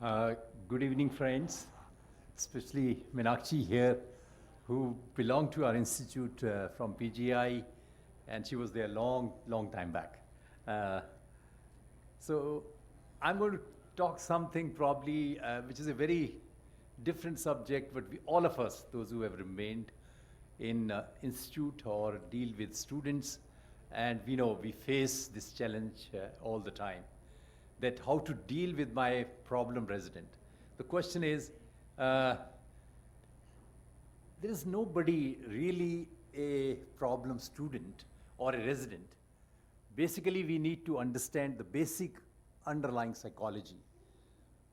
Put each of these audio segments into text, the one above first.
Uh, Good evening, friends, especially Meenakshi here, who belonged to our institute from PGI, and she was there long time back. Uh, so I'm going to talk something probably which is a very different subject, but all of us, those who have remained in institute or deal with students, and we know we face this challenge all the time, that how to deal with my problem resident. The question is, there is nobody really a problem student or a resident. Basically, we need to understand the basic underlying psychology.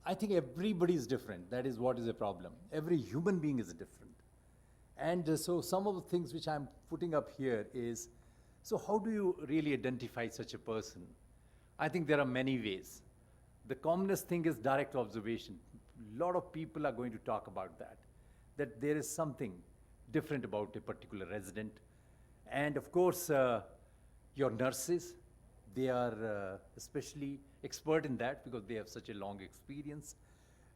I think everybody is different. That is what is a problem. Every human being is different. And so some of the things which I'm putting up here is, so how do you really identify such a person? I think there are many ways. The commonest thing is direct observation. A lot of people are going to talk about that there is something different about a particular resident. And of course, your nurses, they are especially expert in that because they have such a long experience.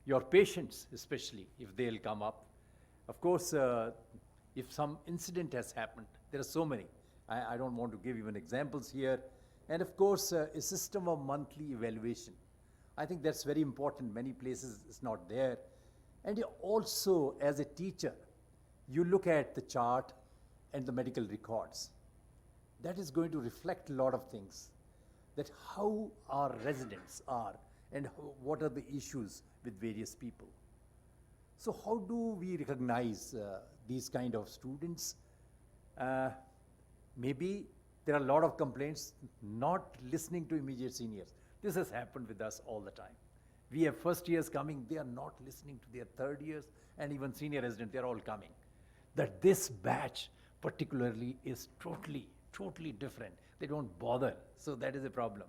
Your patients, especially, if they'll come up. Of course, if some incident has happened, there are so many. I don't want to give even examples here. And of course, a system of monthly evaluation. I think that's very important. Many places it's not there. And you also, as a teacher, you look at the chart and the medical records. That is going to reflect a lot of things, that how our residents are and what are the issues with various people. So how do we recognize these kind of students? Maybe there are a lot of complaints not listening to immediate seniors. This has happened with us all the time. We have first years coming, they are not listening to their third years, and even senior residents, they're all coming. That this batch particularly is totally different. They don't bother, so that is a problem.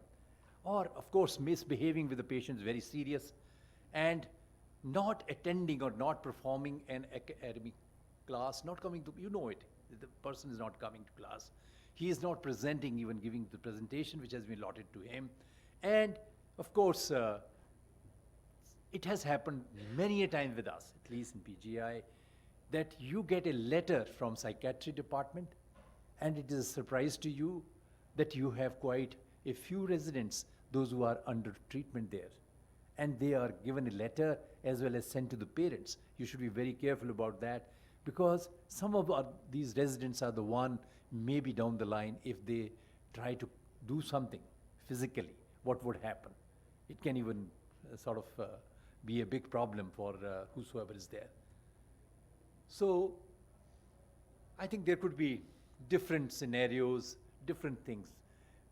Or, of course, misbehaving with the patients, very serious, and not attending or not performing an academic class, not coming to, you know it, the person is not coming to class. He is not presenting, even giving the presentation which has been allotted to him. And of course, it has happened many a time with us, at least in PGI, that you get a letter from psychiatry department, and it is a surprise to you that you have quite a few residents, those who are under treatment there. And they are given a letter as well as sent to the parents. You should be very careful about that, because some of these residents are the one, maybe down the line, if they try to do something physically, what would happen? It can even be a big problem for whosoever is there. So I think there could be different scenarios, different things.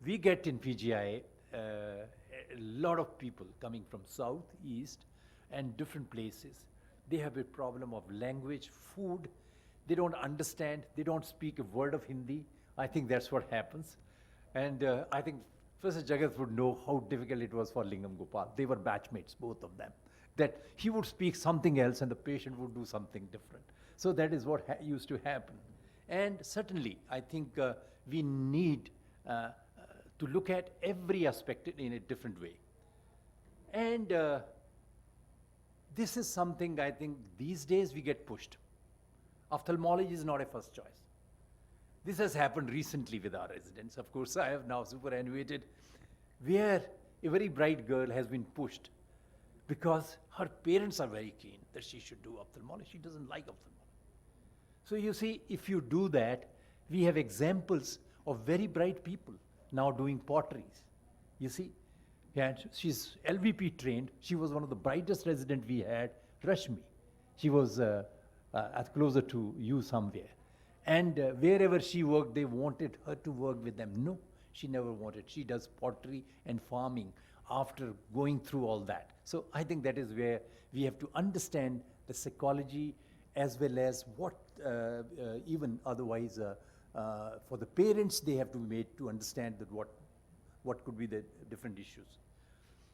We get in PGI a lot of people coming from south, east, and different places. They have a problem of language, food. They don't understand. They don't speak a word of Hindi. I think that's what happens. And I think Professor Jagat would know how difficult it was for Lingam Gopal. They were batchmates, both of them. That he would speak something else and the patient would do something different. So that is what used to happen. And certainly, I think we need to look at every aspect in a different way. And this is something I think these days we get pushed. Ophthalmology is not a first choice. This has happened recently with our residents. Of course, I have now superannuated, where a very bright girl has been pushed because her parents are very keen that she should do ophthalmology. She doesn't like ophthalmology. So you see, if you do that, we have examples of very bright people now doing potteries. You see, and she's LVP trained. She was one of the brightest residents we had, Rashmi. She was closer to you somewhere. And wherever she worked, they wanted her to work with them. No, she never wanted. She does pottery and farming after going through all that. So I think that is where we have to understand the psychology as well as what even otherwise for the parents, they have to be made to understand that what could be the different issues.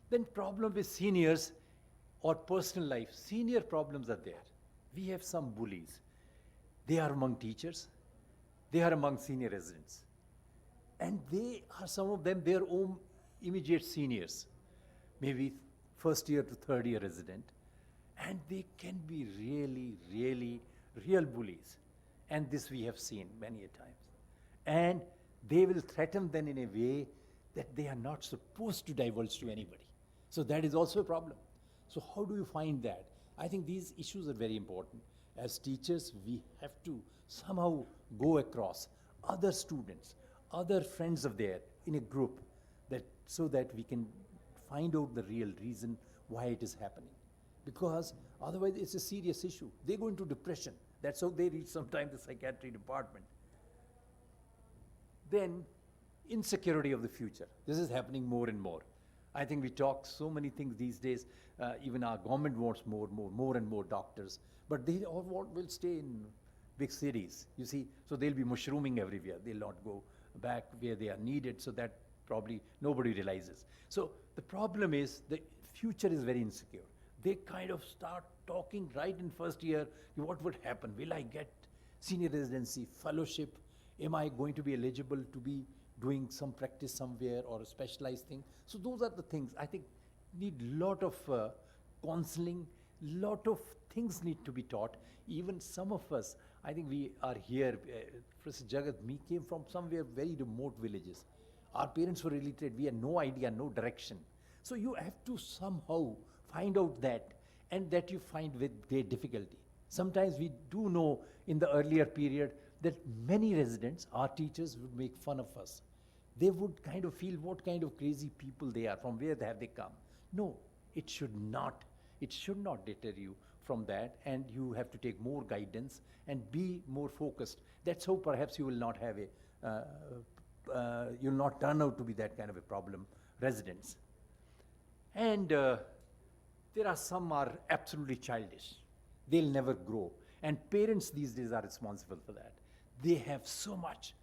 Then problem with seniors or personal life. Senior problems are there. We have some bullies. They are among teachers. They are among senior residents. And they are, some of them, their own immediate seniors. Maybe first year to third year resident, and they can be really, really real bullies. And this we have seen many a times. And they will threaten them in a way that they are not supposed to divulge to anybody. So that is also a problem. So how do you find that? I think these issues are very important. As teachers, we have to somehow go across other students, other friends of theirs in a group, so that we can find out the real reason why it is happening. Because otherwise it's a serious issue. They go into depression. That's how they reach sometimes the psychiatry department. Then, insecurity of the future. This is happening more and more. I think we talk so many things these days. Even our government wants more and more doctors. But they all will stay in big cities, you see. So they'll be mushrooming everywhere. They'll not go back where they are needed, so that probably nobody realizes. So the problem is the future is very insecure. They kind of start talking right in first year, what would happen? Will I get senior residency, fellowship? Am I going to be eligible to be doing some practice somewhere or a specialized thing? So those are the things I think need lot of counseling, lot of things need to be taught. Even some of us, I think we are here, Professor Jagat, me came from somewhere very remote villages. Our parents were illiterate, we had no idea, no direction. So you have to somehow find out that, and that you find with great difficulty. Sometimes we do know in the earlier period that many residents, our teachers, would make fun of us. They would kind of feel what kind of crazy people they are, from where have they come. No, it should not deter you from that, and you have to take more guidance and be more focused. That's how perhaps you will not have you'll not turn out to be that kind of a problem residents. And there are some are absolutely childish. They'll never grow. And parents these days are responsible for that. They have so much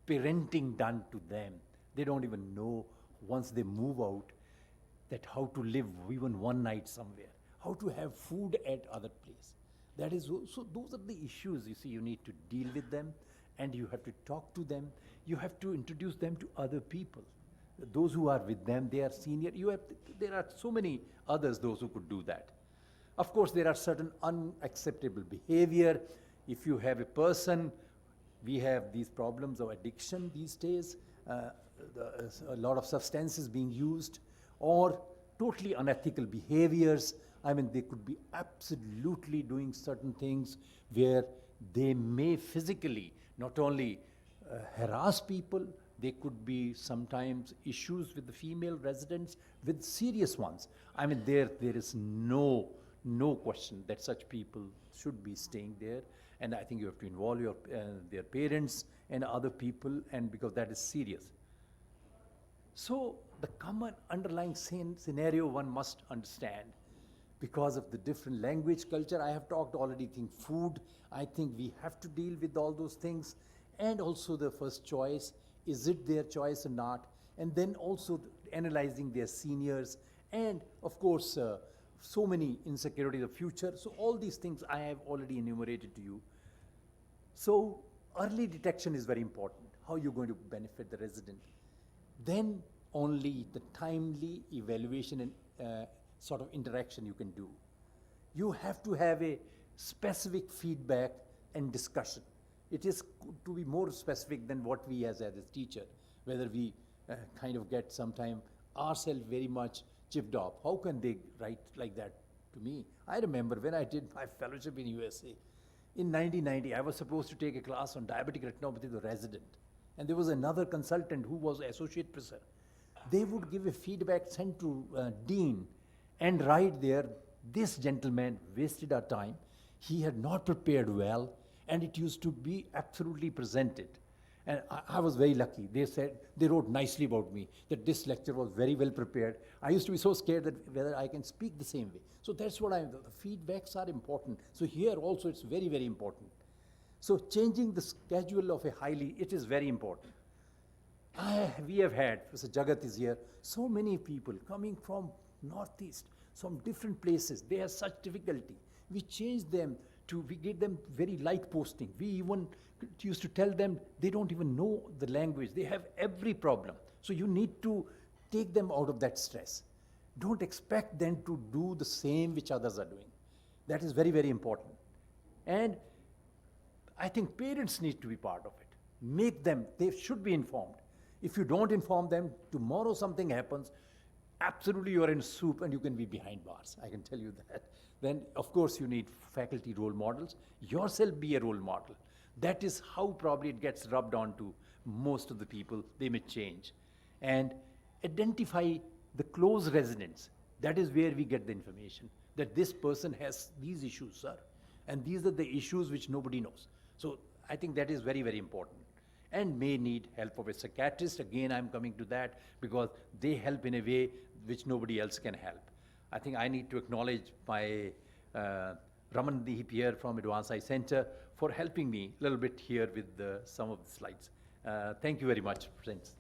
parenting done to them. They don't even know once they move out that how to live even one night somewhere, how to have food at other place. That is, so those are the issues, you see, you need to deal with them, and you have to talk to them. You have to introduce them to other people. Those who are with them, they are senior. There are so many others, those who could do that. Of course, there are certain unacceptable behavior. If you have a person, we have these problems of addiction these days, a lot of substances being used, or totally unethical behaviors. I mean, they could be absolutely doing certain things where they may physically not only harass people, they could be sometimes issues with the female residents, with serious ones. I mean, there is no question that such people should be staying there. And I think you have to involve their parents and other people, and because that is serious. So the common underlying scenario one must understand, because of the different language, culture, I have talked already, food, I think we have to deal with all those things. And also the first choice, is it their choice or not? And then also analyzing their seniors, and of course, so many insecurities of future. So all these things I have already enumerated to you. So early detection is very important. How you're going to benefit the resident. Then only the timely evaluation and sort of interaction you can do. You have to have a specific feedback and discussion. It is to be more specific than what we as a teacher, whether we kind of get sometime ourselves very much chipped off. How can they write like that to me? I remember when I did my fellowship in USA, in 1990, I was supposed to take a class on diabetic retinopathy to the resident. And there was another consultant who was associate professor. They would give a feedback sent to dean, and right there, this gentleman wasted our time. He had not prepared well, and it used to be absolutely presented. And I was very lucky. They wrote nicely about me, that this lecture was very well prepared. I used to be so scared that whether I can speak the same way. So that's what the feedbacks are important. So here also it's very, very important. So changing the schedule of it is very important. We have had, Professor Jagat is here, so many people coming from Northeast, from different places. They have such difficulty. We changed them we get them very light posting. We even used to tell them they don't even know the language. They have every problem. So you need to take them out of that stress. don't expect them to do the same which others are doing. That is very, very important. And I think parents need to be part of it. Make them, they should be informed. If you don't inform them, tomorrow something happens, absolutely you are in soup and you can be behind bars, I can tell you that. Then of course you need faculty role models. Yourself be a role model. That is how probably it gets rubbed onto most of the people. They may change. And identify the close residents. That is where we get the information, that this person has these issues, sir. And these are the issues which nobody knows. So I think that is very, very important. And may need help of a psychiatrist. Again, I'm coming to that because they help in a way which nobody else can help. I think I need to acknowledge my Ramandeep here from Advanced Eye Center for helping me a little bit here with some of the slides. Thank you very much, friends.